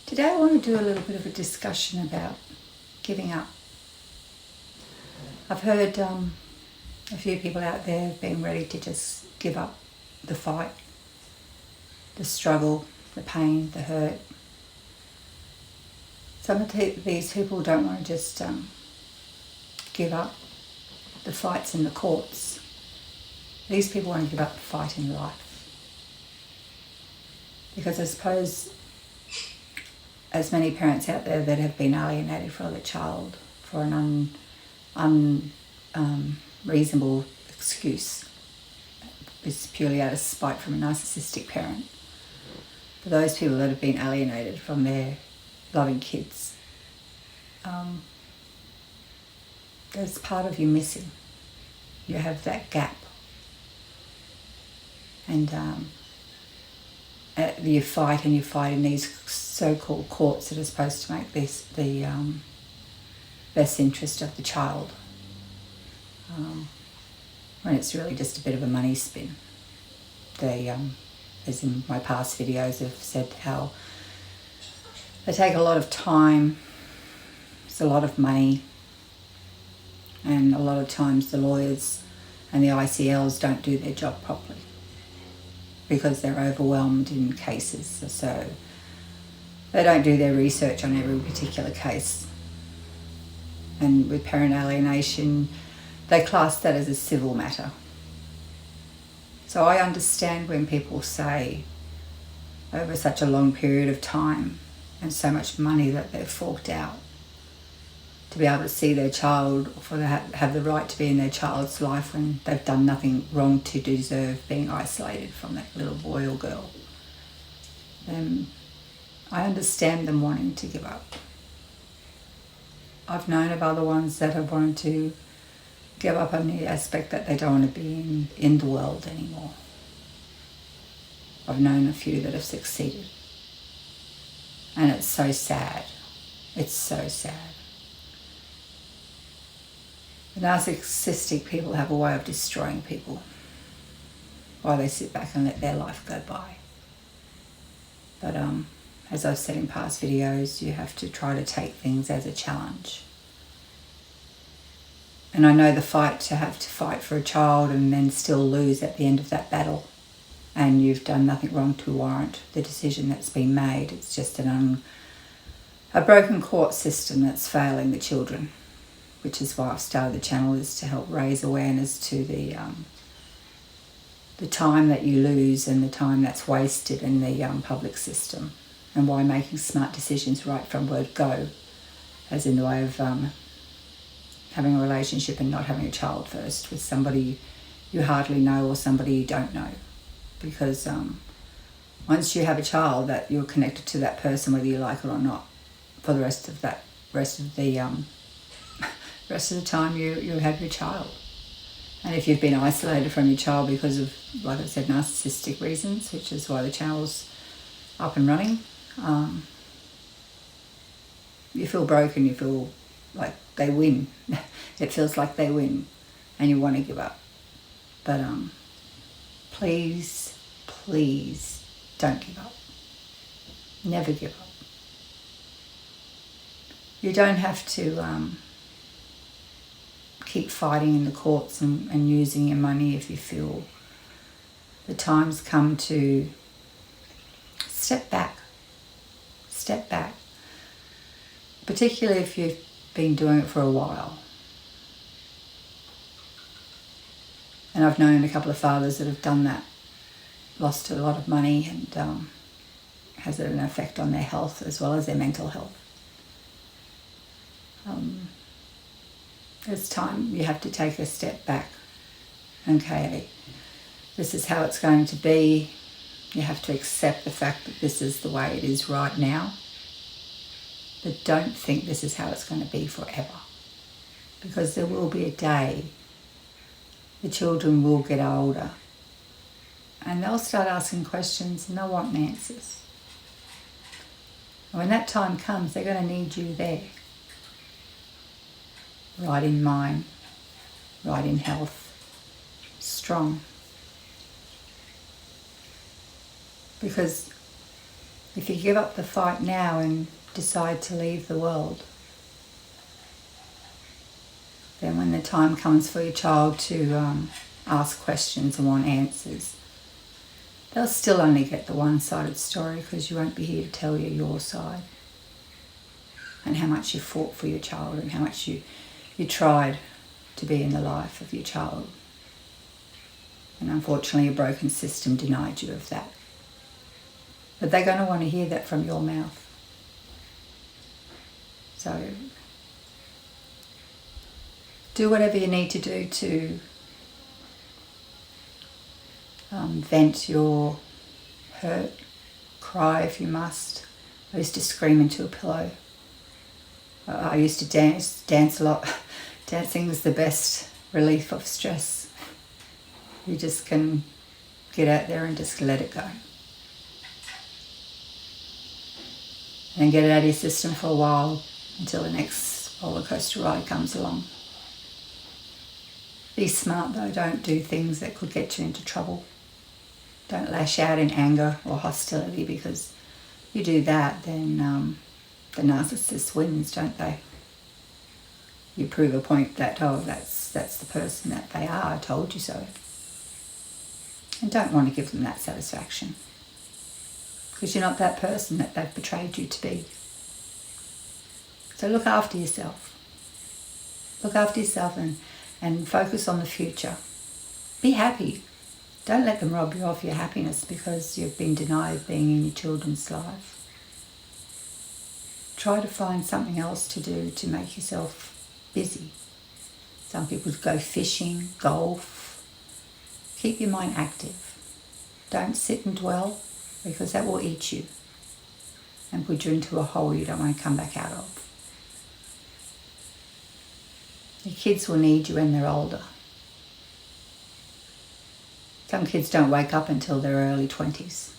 Today I want to do a little bit of a discussion about giving up. I've heard a few people out there being ready to just give up the fight, the struggle, the pain, the hurt. Some of these people don't want to just give up the fights in the courts. These people want to give up the fight in life. Because I suppose as many parents out there that have been alienated from their child for an unreasonable excuse is purely out of spite from a narcissistic parent. For those people that have been alienated from their loving kids, there's part of you missing. You have that gap. And you fight in these so-called courts that are supposed to make this the best interest of the child, when it's really just a bit of a money spin. As in my past videos have said, how they take a lot of time, it's a lot of money, and a lot of times the lawyers and the ICLs don't do their job properly because they're overwhelmed in cases. So they don't do their research on every particular case. And with parent alienation, they class that as a civil matter. So I understand when people say over such a long period of time and so much money that they've forked out to be able to see their child, for they have the right to be in their child's life when they've done nothing wrong to deserve being isolated from that little boy or girl. I understand them wanting to give up. I've known of other ones that have wanted to give up on the aspect that they don't want to be in the world anymore. I've known a few that have succeeded. And it's so sad. It's so sad. The narcissistic people have a way of destroying people while they sit back and let their life go by. But as I've said in past videos, you have to try to take things as a challenge. And I know the fight to have to fight for a child and then still lose at the end of that battle, and you've done nothing wrong to warrant the decision that's been made. It's just a broken court system that's failing the children, which is why I've started the channel, is to help raise awareness to the time that you lose and the time that's wasted in the public system, and why making smart decisions right from word go, as in the way of having a relationship and not having a child first with somebody you hardly know or somebody you don't know. Because once you have a child, that you're connected to that person whether you like it or not for the rest of the time you have your child. And if you've been isolated from your child because of, like I said, narcissistic reasons, which is why the channel's up and running, you feel broken, you feel like they win. It feels like they win and you want to give up. But please don't give up. Never give up. You don't have to keep fighting in the courts and using your money if you feel the time's come to step back. Step back. Particularly if you've been doing it for a while. And I've known a couple of fathers that have done that, lost a lot of money, and has an effect on their health as well as their mental health. It's time you have to take a step back. Okay, this is how it's going to be. You have to accept the fact that this is the way it is right now. But don't think this is how it's going to be forever. Because there will be a day the children will get older and they'll start asking questions and they'll want answers. And when that time comes, they're going to need you there. Right in mind, right in health, strong. Because If you give up the fight now and decide to leave the world, then when the time comes for your child to ask questions and want answers, they'll still only get the one-sided story because you won't be here to tell you your side and how much you fought for your child and how much you tried to be in the life of your child. And unfortunately, a broken system denied you of that. But they're going to want to hear that from your mouth. So do whatever you need to do to vent your hurt. Cry if you must. I used to scream into a pillow. I used to dance a lot. Dancing was the best relief of stress. You just can get out there and just let it go. And get it out of your system for a while until the next roller coaster ride comes along. Be smart though, don't do things that could get you into trouble. Don't lash out in anger or hostility, because you do that, then the narcissist wins, don't they? You prove a point that, oh, that's the person that they are, I told you so. And don't want to give them that satisfaction, because you're not that person that they've betrayed you to be. So look after yourself. Look after yourself and focus on the future. Be happy. Don't let them rob you of your happiness because you've been denied being in your children's life. Try to find something else to do to make yourself busy. Some people go fishing, golf. Keep your mind active. Don't sit and dwell, because that will eat you and put you into a hole you don't want to come back out of. Your kids will need you when they're older. Some kids don't wake up until their early 20s.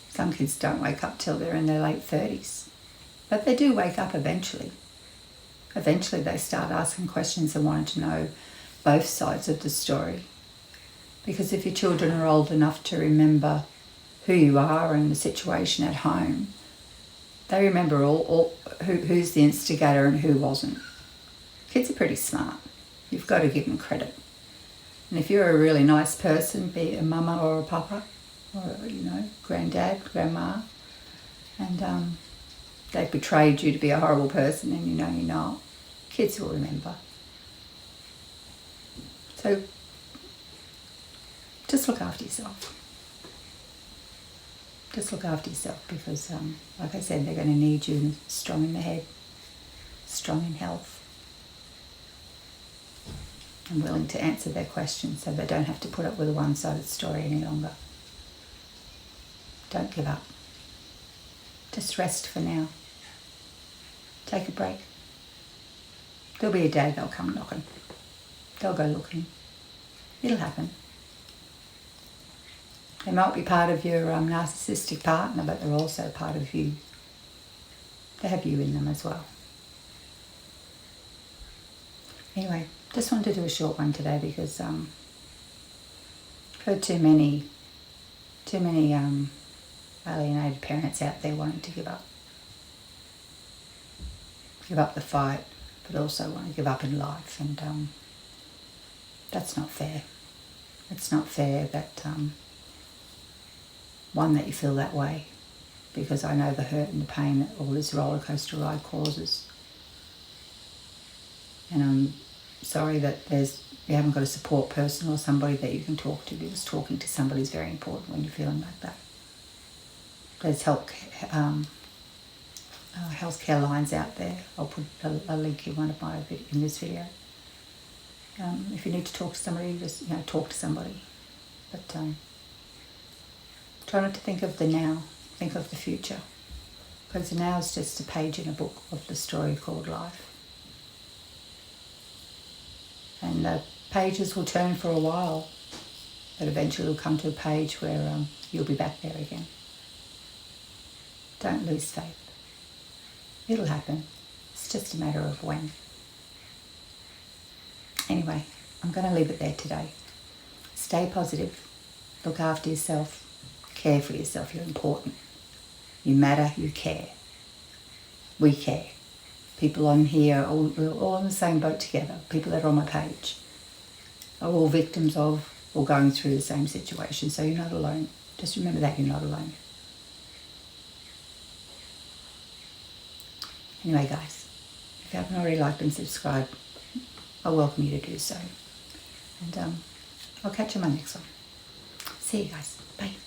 Some kids don't wake up till they're in their late 30s. But they do wake up eventually. Eventually they start asking questions and wanting to know both sides of the story. Because if your children are old enough to remember who you are and the situation at home, they remember all who's the instigator and who wasn't. Kids are pretty smart. You've got to give them credit. And if you're a really nice person, be it a mama or a papa, or, granddad, grandma, and they've betrayed you to be a horrible person and you know you're not, kids will remember. So just look after yourself. Just look after yourself, because, like I said, they're going to need you strong in the head, strong in health, and willing to answer their questions so they don't have to put up with a one-sided story any longer. Don't give up. Just rest for now. Take a break. There'll be a day they'll come knocking. They'll go looking. It'll happen. They might be part of your narcissistic partner, but they're also part of you. They have you in them as well. Anyway, just wanted to do a short one today because I've heard too many alienated parents out there wanting to give up the fight, but also want to give up in life, and that's not fair. It's not fair that that you feel that way, because I know the hurt and the pain that all this roller coaster ride causes. And I'm sorry that you haven't got a support person or somebody that you can talk to, because talking to somebody is very important when you're feeling like that. There's healthcare lines out there. I'll put a link in in this video. If you need to talk to somebody, just talk to somebody. But try not to think of the now, think of the future, because the now is just a page in a book of the story called life. And the pages will turn for a while, but eventually will come to a page where you'll be back there again. Don't lose faith. It'll happen. It's just a matter of when. Anyway, I'm going to leave it there today. Stay positive. Look after yourself. Care for yourself. You're important. You matter, you care. We care. People on here, we're all in the same boat together. People that are on my page are all victims of or going through the same situation. So you're not alone. Just remember that you're not alone. Anyway, guys, if you haven't already liked and subscribed, I welcome you to do so. And I'll catch you on my next one. See you guys. Bye.